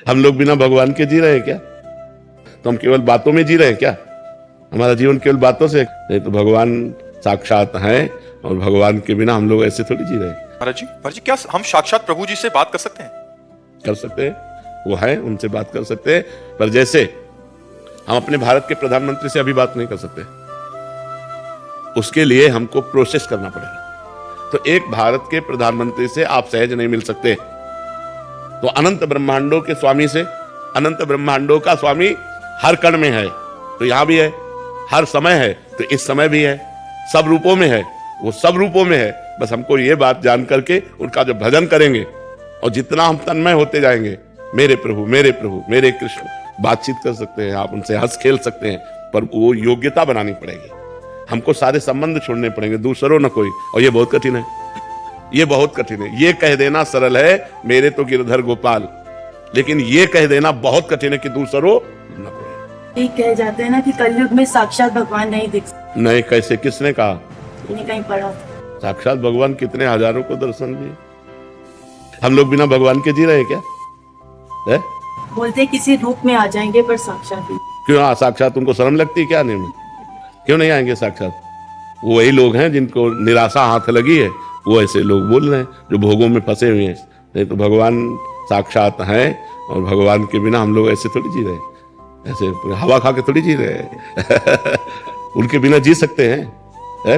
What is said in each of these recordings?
हम लोग बिना भगवान के जी रहे हैं क्या? तो हम केवल बातों में जी रहे हैं क्या? हमारा जीवन केवल बातों से? नहीं तो भगवान साक्षात हैं और भगवान के बिना हम लोग ऐसे थोड़ी जी रहे हैं। महाराज जी क्या हम साक्षात प्रभु जी से बात कर सकते हैं? कर सकते हैं, वो है, उनसे बात कर सकते हैं, पर जैसे हम अपने भारत के प्रधानमंत्री से अभी बात नहीं कर सकते, उसके लिए हमको प्रोसेस करना पड़ेगा। तो एक भारत के प्रधानमंत्री से आप सहज नहीं मिल सकते, तो अनंत ब्रह्मांडों के स्वामी से, अनंत ब्रह्मांडों का स्वामी हर कण में है, तो यहां भी है, हर समय है, तो इस समय भी है, सब रूपों में है, वो सब रूपों में है। बस हमको ये बात जान करके उनका जब भजन करेंगे और जितना हम तन्मय होते जाएंगे, मेरे प्रभु मेरे प्रभु मेरे कृष्ण, बातचीत कर सकते हैं, आप उनसे हंस खेल सकते हैं, पर वो योग्यता बनानी पड़ेगी। हमको सारे संबंध छोड़ने पड़ेंगे, दूसरों न कोई, और ये बहुत कठिन है, ये बहुत कठिन है। ये कह देना सरल है, मेरे तो गिरधर गोपाल, लेकिन ये कह देना बहुत कठिन है कि दूसरों न कोई। ये कह जाते हैं ना कि कलयुग में साक्षात भगवान नहीं दिख सकते। नहीं, कैसे, किसने कहा? कहीं पढ़ा। साक्षात भगवान कितने हजारों को दर्शन दिए। हम लोग बिना भगवान के जी रहे हैं क्या? है? बोलते किसी रूप में आ जाएंगे, पर साक्षात ही। क्यों साक्षात? उनको शर्म लगती है क्या? नहीं, क्यों नहीं आएंगे साक्षात? वो वही लोग हैं जिनको निराशा हाथ लगी है, वो ऐसे लोग बोल रहे हैं जो भोगों में फंसे हुए हैं। नहीं तो भगवान साक्षात हैं और भगवान के बिना हम लोग ऐसे थोड़ी जी रहे हैं, ऐसे हवा खा के थोड़ी जी रहे हैं। उनके बिना जी सकते हैं, है?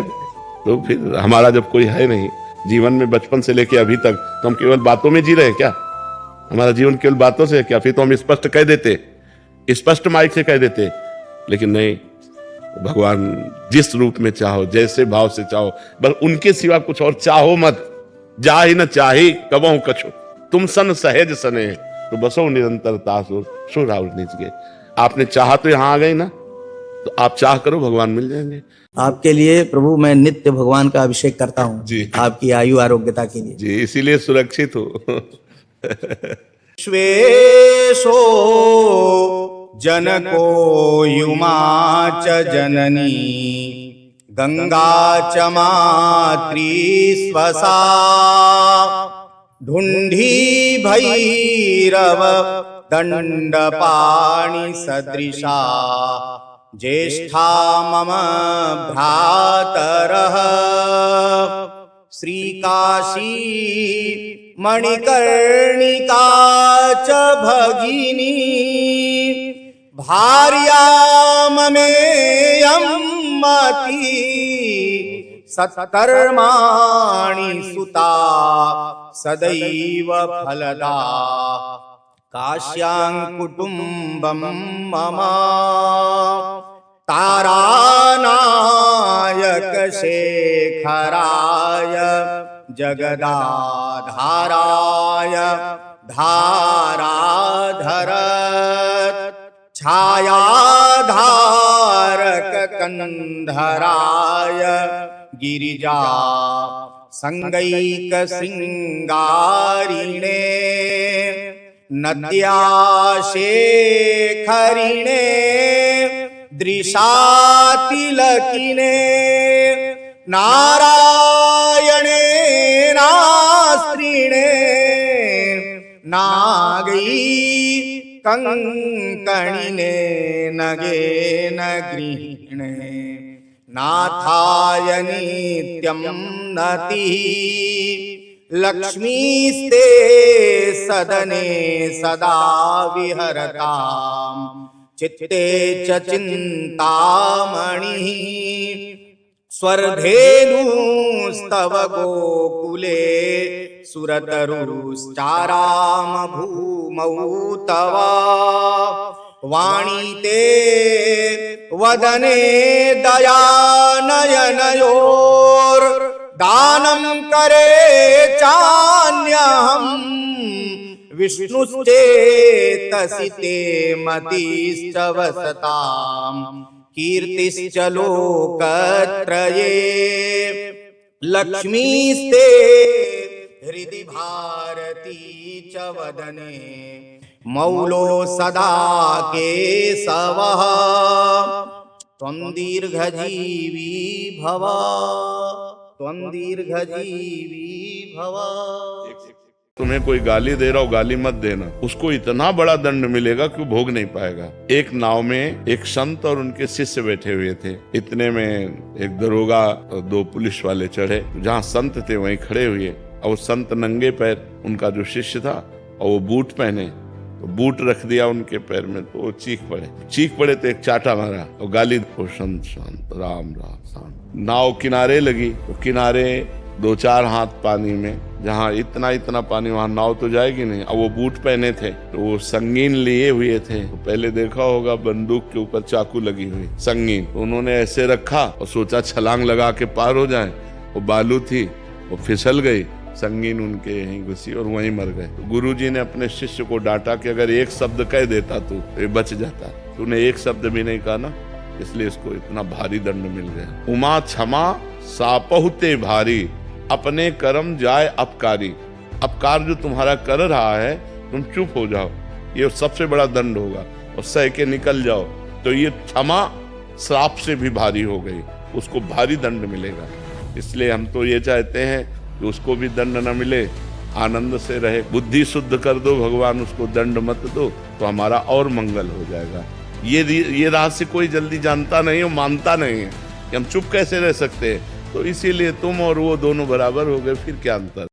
तो फिर हमारा जब कोई है नहीं जीवन में, बचपन से लेके अभी तक, तो हम केवल बातों में जी रहे हैं क्या? हमारा जीवन केवल बातों से है क्या? फिर तो हम स्पष्ट कह देते, स्पष्ट माइक से कह देते, लेकिन नहीं, भगवान जिस रूप में चाहो, जैसे भाव से चाहो, बस उनके सिवा कुछ और चाहो मत। जा ही न चाही कबहु कछु, तुम सन सहेज सने, तो बसो निरंतर तासुर सुर और नीच गए। आपने चाहा तो यहां आ गए ना, तो आप चाह करो, भगवान मिल जाएंगे। आपके लिए प्रभु मैं नित्य भगवान का अभिषेक करता हूँ जी, आपकी आयु आरोग्यता के लिए। जी, इसीलिए सुरक्षित हो। श्वेशो जनको युमा च जननी गंगा च मात्री स्वसा ढुंढी भैरव दंडपाणि सदृशा ज्येष्ठा मम भ्रातरः श्रीकाशी मणिकर्णिका च भगिनी भार्या ममेयं मती सत्कर्माणि सुता सदैव फलदा काश्यां कुटुम्बं मम तारानायक शेखराय जगदाधाराय धाराधर छायाधारक कंधराय गिरिजा संगैक श्रृंगारिणे नद्या शेखरिणे दृशातिलकिने नारायणे नास्त्रिणे नागै कंकणिने नगे न गृहिणे नाथाय नित्यं नतिः लक्ष्मीस्ते सदने सदा विहरताम् चित्ते च चिन्तामणिः स्वर्धेनुस्तव गोकुले सुरतरुश्चाराम भूमौ तव वाणी ते वदने दयानयनयोर दानं करे चान्यहम् विष्णुश्चेतसि ते मतिश्च वसताम् कीर्तिश्च लोकत्रये लक्ष्मीस्ते हृदि भारती च वदने मौलो सदा केशवः त्वं दीर्घजीवी भव त्वं दीर्घजीवी भव। तुम्हें कोई गाली दे रहा हो, गाली मत देना, उसको इतना बड़ा दंड मिलेगा कि वो भोग नहीं पाएगा। एक नाव में एक संत और उनके शिष्य बैठे हुए थे। इतने में एक दरोगा और 2 पुलिस वाले चढ़े। जहाँ संत थे वहीं खड़े हुए, और वो संत नंगे पैर, उनका जो शिष्य था, और वो बूट पहने, तो बूट रख दिया उनके पैर में, तो वो चीख पड़े तो एक चाटा मारा और गाली, ओ संत शांत, राम राम शांत। नाव किनारे लगी, तो किनारे 2-4 हाथ पानी में, जहाँ इतना पानी, वहां नाव तो जाएगी नहीं। अब वो बूट पहने थे, तो वो संगीन लिए हुए थे। तो पहले देखा होगा बंदूक के ऊपर चाकू लगी हुई संगीन, तो उन्होंने ऐसे रखा और सोचा छलांग लगा के पार हो जाए। वो बालू थी, वो फिसल गई, संगीन उनके यहीं घुसी और वहीं मर गए। तो गुरुजी ने अपने शिष्य को डांटा कि अगर एक शब्द कह देता तू तो ये बच जाता। तूने एक शब्द भी नहीं कहा ना, इसलिए इसको इतना भारी दंड मिल गया। उमा क्षमा सापहुते भारी, अपने कर्म जाए अपकारी। अपकार जो तुम्हारा कर रहा है, तुम चुप हो जाओ, ये सबसे बड़ा दंड होगा, और सह के निकल जाओ। तो ये क्षमा श्राप से भी भारी हो गई, उसको भारी दंड मिलेगा। इसलिए हम तो ये चाहते हैं कि उसको भी दंड न मिले, आनंद से रहे। बुद्धि शुद्ध कर दो भगवान, उसको दंड मत दो, तो हमारा और मंगल हो जाएगा। ये रहस्य कोई जल्दी जानता नहीं और मानता नहीं है कि हम चुप कैसे रह सकते हैं। तो इसीलिए तुम और वो दोनों बराबर हो गए, फिर क्या अंतर।